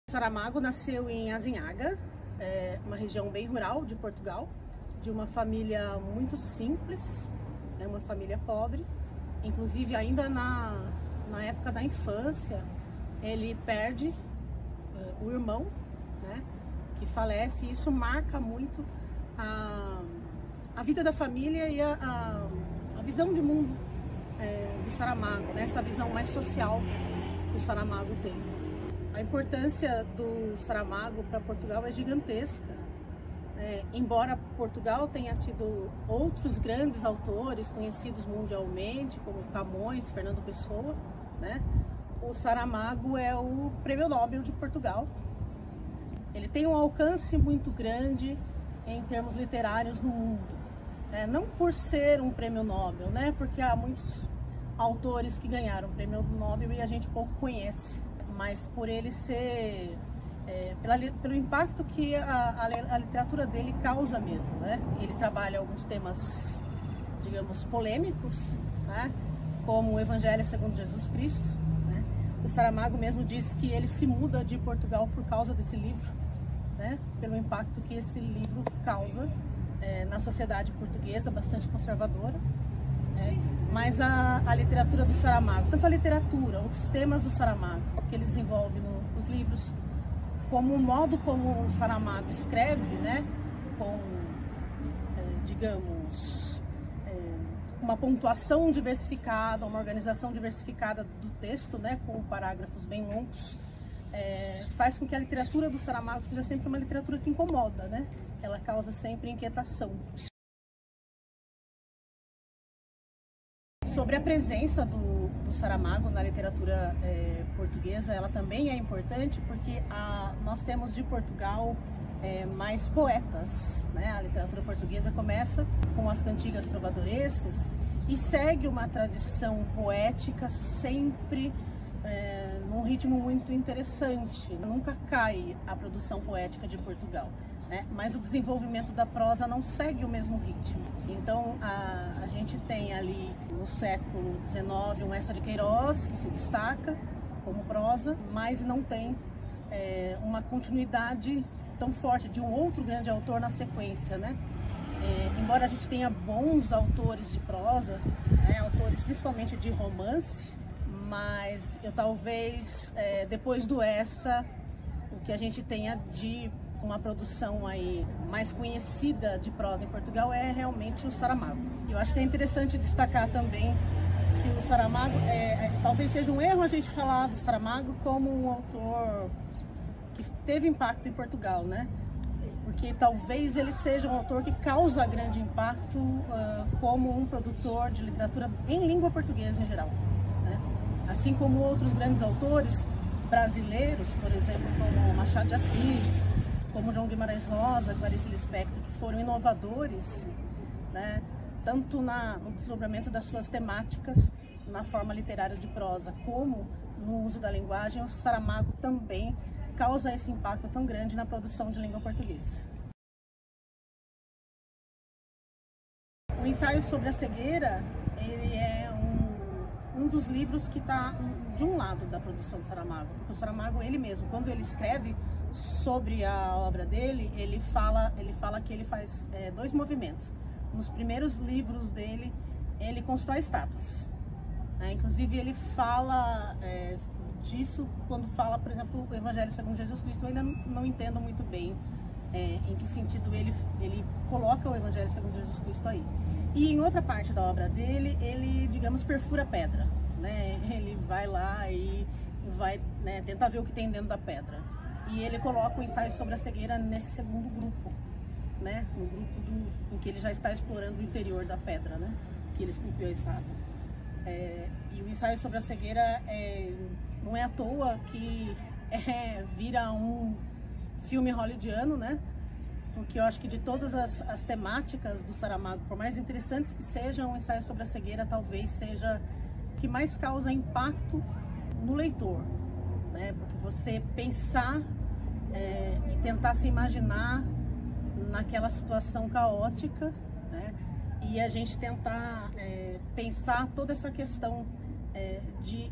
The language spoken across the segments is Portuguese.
Saramago nasceu em Azinhaga, uma região bem rural de Portugal, de uma família muito simples, uma família pobre. Inclusive, ainda na época da infância, ele perde o irmão, né, que falece, e isso marca muito a vida da família e a visão de mundo do Saramago, né, essa visão mais social que o Saramago tem. A importância do Saramago para Portugal é gigantesca. Embora Portugal tenha tido outros grandes autores conhecidos mundialmente, como Camões, Fernando Pessoa, né? O Saramago é o Prêmio Nobel de Portugal. Ele tem um alcance muito grande em termos literários no mundo. Não por ser um Prêmio Nobel, né? Porque há muitos autores que ganharam o Prêmio Nobel e a gente pouco conhece, mas por ele ser... pelo impacto que a literatura dele causa mesmo, né? Ele trabalha alguns temas, digamos, polêmicos, né? Como o Evangelho segundo Jesus Cristo, né? O Saramago mesmo disse que ele se muda de Portugal por causa desse livro, né? Pelo impacto que esse livro causa na sociedade portuguesa, bastante conservadora. Mas a literatura do Saramago, tanto a literatura, os temas do Saramago que ele desenvolve nos livros, como o modo como o Saramago escreve, né, com, digamos, uma pontuação diversificada, uma organização diversificada do texto, né, com parágrafos bem longos, faz com que a literatura do Saramago seja sempre uma literatura que incomoda, né? Ela causa sempre inquietação. Sobre a presença do Saramago na literatura portuguesa, ela também é importante porque nós temos de Portugal mais poetas, né? A literatura portuguesa começa com as cantigas trovadorescas e segue uma tradição poética sempre num ritmo muito interessante. Nunca cai a produção poética de Portugal, né? Mas o desenvolvimento da prosa não segue o mesmo ritmo. Então a gente tem ali no século XIX um Eça de Queiroz que se destaca como prosa, mas não tem uma continuidade tão forte de um outro grande autor na sequência, né? Embora a gente tenha bons autores de prosa, né, autores principalmente de romance, mas eu talvez, depois do Eça, o que a gente tenha de uma produção aí mais conhecida de prosa em Portugal é realmente o Saramago. Eu acho que é interessante destacar também que o Saramago, talvez seja um erro a gente falar do Saramago como um autor que teve impacto em Portugal, né? Porque talvez ele seja um autor que causa grande impacto como um produtor de literatura em língua portuguesa em geral, né? Assim como outros grandes autores brasileiros, por exemplo, como Machado de Assis, como João Guimarães Rosa, Clarice Lispector, que foram inovadores, né, tanto no desdobramento das suas temáticas, na forma literária de prosa, como no uso da linguagem. O Saramago também causa esse impacto tão grande na produção de língua portuguesa. O Ensaio sobre a Cegueira, ele é um dos livros que está de um lado da produção do Saramago, porque o Saramago, ele mesmo, quando ele escreve sobre a obra dele, ele fala que ele faz dois movimentos. Nos primeiros livros dele, ele constrói estátuas, né? Inclusive ele fala disso quando fala, por exemplo, o Evangelho segundo Jesus Cristo. Eu ainda não entendo muito bem em que sentido ele coloca o Evangelho segundo Jesus Cristo aí. E em outra parte da obra dele, ele, digamos, perfura a pedra, né? Ele vai lá e vai, né, tentar ver o que tem dentro da pedra. E ele coloca o Ensaio sobre a Cegueira nesse segundo grupo, né? No grupo em que ele já está explorando o interior da pedra, né? Que ele esculpiu a estátua. E o Ensaio sobre a Cegueira não é à toa que vira um filme hollywoodiano, né? Porque eu acho que de todas as temáticas do Saramago, por mais interessantes que sejam, o Ensaio sobre a Cegueira talvez seja o que mais causa impacto no leitor, né? Porque você pensar e tentar se imaginar naquela situação caótica, né? E a gente tentar pensar toda essa questão de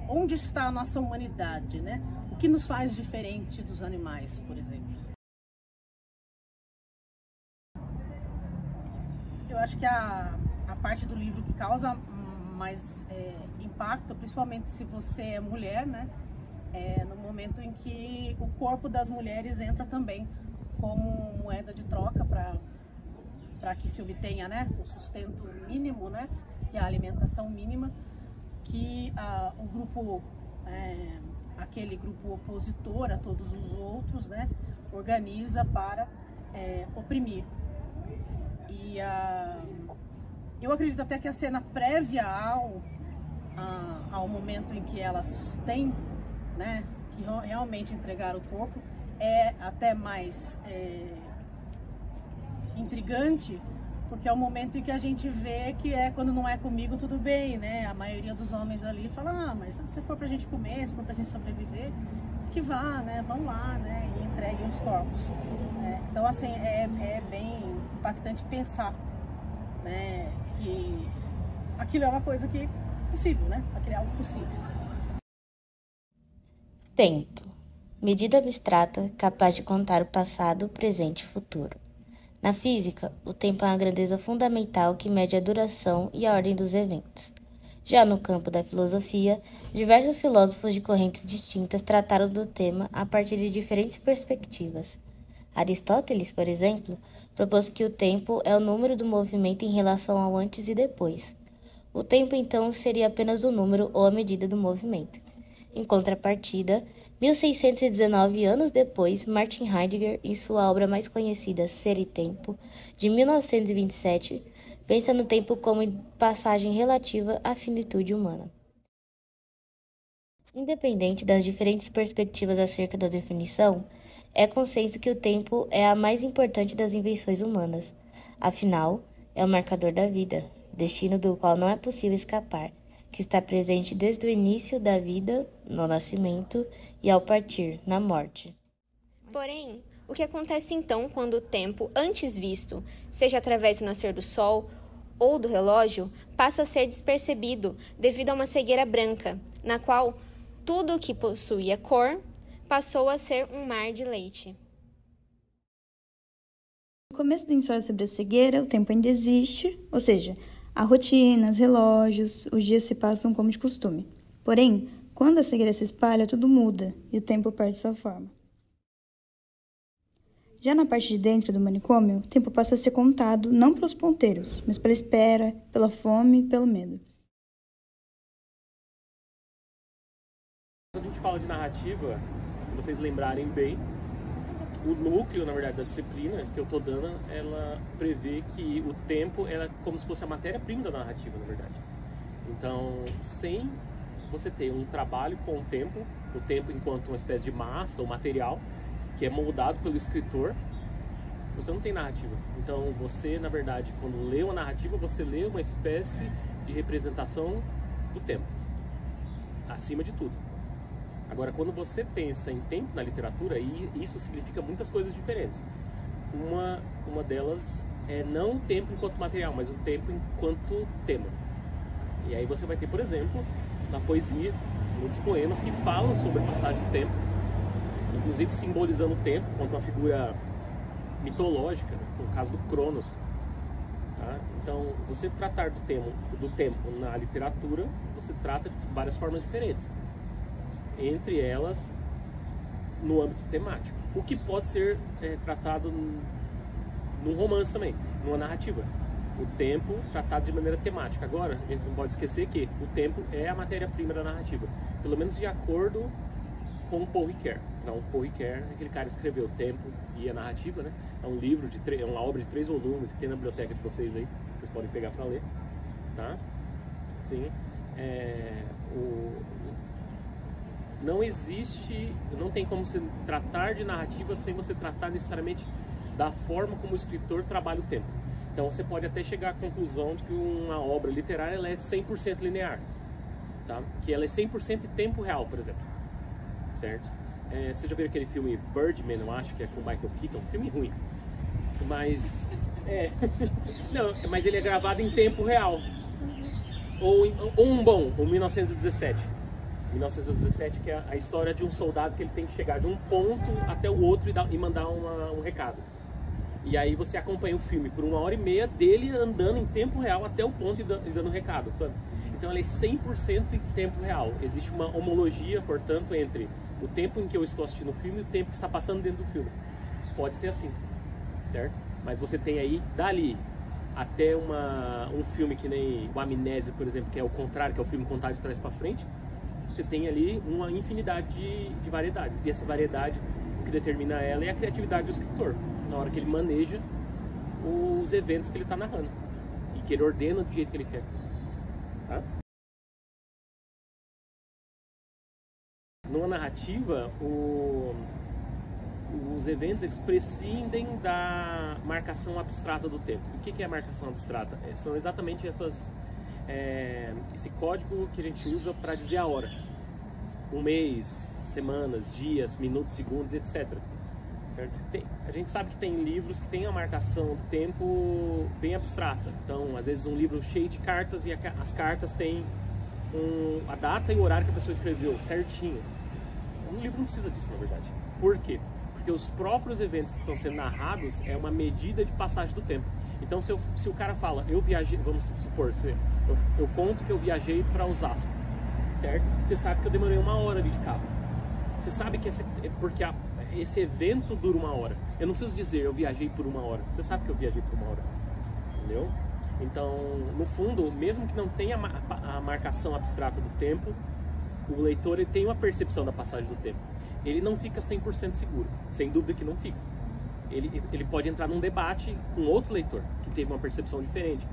onde está a nossa humanidade, né? o que nos faz diferente dos animais, por exemplo? Eu acho que a parte do livro que causa mais impacto, principalmente se você é mulher, né? É no momento em que o corpo das mulheres entra também como moeda de troca para que se obtenha, né, o sustento mínimo, né, que é a alimentação mínima, que o grupo, aquele grupo opositor a todos os outros, né, organiza para oprimir. E eu acredito até que a cena prévia ao momento em que elas têm, né, que realmente entregar o corpo, é até mais intrigante, porque é o momento em que a gente vê que quando não é comigo, tudo bem, né? A maioria dos homens ali fala, mas se for pra gente comer, se for pra gente sobreviver, que vá, né? Vão lá, né? E entreguem os corpos. Então, assim, é bem impactante pensar, né? Que aquilo é uma coisa que é possível, né? Aquilo é algo possível. Tempo. Medida abstrata capaz de contar o passado, o presente e o futuro. Na física, o tempo é uma grandeza fundamental que mede a duração e a ordem dos eventos. Já no campo da filosofia, diversos filósofos de correntes distintas trataram do tema a partir de diferentes perspectivas. Aristóteles, por exemplo, propôs que o tempo é o número do movimento em relação ao antes e depois. O tempo, então, seria apenas o número ou a medida do movimento. Em contrapartida, 1619 anos depois, Martin Heidegger, em sua obra mais conhecida, Ser e Tempo, de 1927, pensa no tempo como passagem relativa à finitude humana. Independente das diferentes perspectivas acerca da definição, é consenso que o tempo é a mais importante das invenções humanas. Afinal, é o marcador da vida, destino do qual não é possível escapar, que está presente desde o início da vida, no nascimento, e ao partir, na morte. Porém, o que acontece então quando o tempo, antes visto, seja através do nascer do sol ou do relógio, passa a ser despercebido devido a uma cegueira branca, na qual tudo o que possuía cor passou a ser um mar de leite? No começo do ensaio sobre a cegueira, o tempo ainda existe, ou seja, a rotina, os relógios, os dias se passam como de costume. Porém, quando a cegueira se espalha, tudo muda e o tempo perde sua forma. Já na parte de dentro do manicômio, o tempo passa a ser contado não pelos ponteiros, mas pela espera, pela fome e pelo medo. Quando a gente fala de narrativa, se vocês lembrarem bem, o núcleo, na verdade, da disciplina que eu estou dando, ela prevê que o tempo é como se fosse a matéria-prima da narrativa, na verdade. Então, sem você ter um trabalho com o tempo enquanto uma espécie de massa ou material, que é moldado pelo escritor, você não tem narrativa. Então, você, na verdade, quando lê uma narrativa, você lê uma espécie de representação do tempo, acima de tudo. Agora, quando você pensa em tempo na literatura, isso significa muitas coisas diferentes. Uma delas é não o tempo enquanto material, mas o tempo enquanto tema. E aí você vai ter, por exemplo, na poesia, muitos poemas que falam sobre a passagem do tempo, inclusive simbolizando o tempo quanto uma figura mitológica, no caso do Cronos. Tá? Então, você tratar do tempo na literatura, você trata de várias formas diferentes. Entre elas, no âmbito temático. O que pode ser tratado num romance também, numa narrativa. O tempo tratado de maneira temática. Agora, a gente não pode esquecer que o tempo é a matéria-prima da narrativa. Pelo menos de acordo com o Paul Ricoeur. Então, o Paul Ricoeur, aquele cara que escreveu O Tempo e a Narrativa, né? É um livro, é uma obra de 3 volumes que tem na biblioteca de vocês aí. Vocês podem pegar para ler. Tá? Sim. Não existe, não tem como você tratar de narrativa sem você tratar necessariamente da forma como o escritor trabalha o tempo. Então você pode até chegar à conclusão de que uma obra literária ela é 100% linear, tá? Que ela é 100% em tempo real, por exemplo, certo? Você já viu aquele filme Birdman, eu acho que é com Michael Keaton, um filme ruim, mas não, mas ele é gravado em tempo real, ou um bom, o 1917. 1917, que é a história de um soldado que ele tem que chegar de um ponto até o outro e mandar um recado. E aí você acompanha o filme por 1h30 dele andando em tempo real até o ponto e dando recado, sabe? Então ela é 100% em tempo real. Existe uma homologia, portanto, entre o tempo em que eu estou assistindo o filme e o tempo que está passando dentro do filme. Pode ser assim, certo? Mas você tem aí, dali até um filme que nem o Amnésia, por exemplo, que é o contrário, que é o filme contado de trás para frente, você tem ali uma infinidade de variedades. E essa variedade, o que determina ela é a criatividade do escritor, na hora que ele maneja os eventos que ele está narrando e que ele ordena do jeito que ele quer. Tá? Numa narrativa, os eventos eles prescindem da marcação abstrata do tempo. O que é a marcação abstrata? São exatamente esse código que a gente usa para dizer a hora. Um mês, semanas, dias, minutos, segundos, etc. Certo? A gente sabe que tem livros que têm a marcação do tempo bem abstrata. Então, às vezes um livro cheio de cartas e as cartas têm a data e o horário que a pessoa escreveu certinho. Um livro não precisa disso, na verdade. Por quê? Porque os próprios eventos que estão sendo narrados é uma medida de passagem do tempo. Então, se o cara fala, eu viajei, vamos supor, eu conto que eu viajei para Osasco, certo? Você sabe que eu demorei 1 hora ali de carro. Você sabe que porque esse evento dura 1 hora. Eu não preciso dizer, eu viajei por 1 hora. Você sabe que eu viajei por 1 hora. Entendeu? Então, no fundo, mesmo que não tenha a marcação abstrata do tempo, o leitor ele tem uma percepção da passagem do tempo. Ele não fica 100% seguro. Sem dúvida que não fica. Ele pode entrar num debate com outro leitor, que teve uma percepção diferente.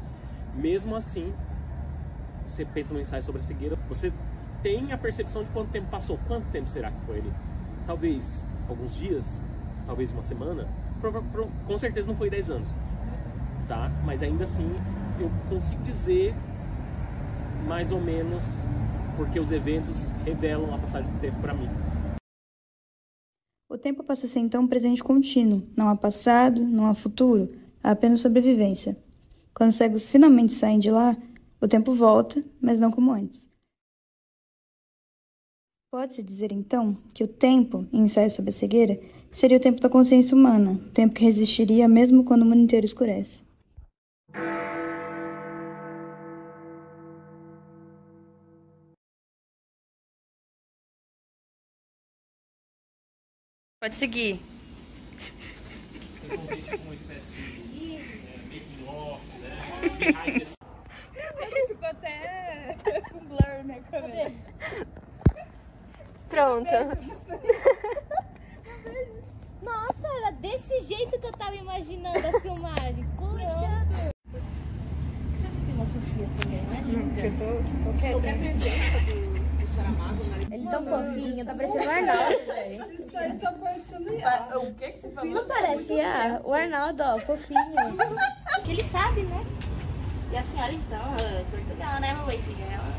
Mesmo assim, você pensa no ensaio sobre a cegueira, você tem a percepção de quanto tempo passou. Quanto tempo será que foi ali? Talvez alguns dias, talvez 1 semana. Com certeza não foi 10 anos. Tá? Mas ainda assim, eu consigo dizer mais ou menos porque os eventos revelam a passagem do tempo para mim. O tempo passa a ser então um presente contínuo. Não há passado, não há futuro, há apenas sobrevivência. Quando os cegos finalmente saem de lá, o tempo volta, mas não como antes. Pode-se dizer então que o tempo, em ensaio sobre a cegueira, seria o tempo da consciência humana, o tempo que resistiria mesmo quando o mundo inteiro escurece. Pode seguir. Tem uma espécie de making off, né? Ficou até com blur na câmera. Pronto. Nossa, era desse jeito que eu tava imaginando as filmagens. Poxa. Você não tem uma Sofia também, né, linda? Qualquer presença do Saramago na Ele é tão fofinho, tá parecendo o Arnaldo, velho. O que você falou? Não parece o Arnaldo, ó, fofinho. Que ele sabe, né? E a senhora então, é Portugal, né, mamãe? Caramba,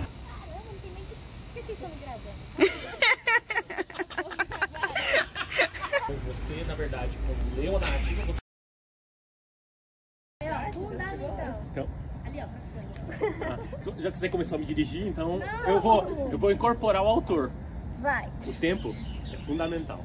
não tem nem que... Por que vocês estão me gravando? Você, na verdade, quando leu a narrativa, você... Fundamental. Então, Ali, ó. já que você começou a me dirigir, então eu vou incorporar o autor. Vai. O tempo é fundamental.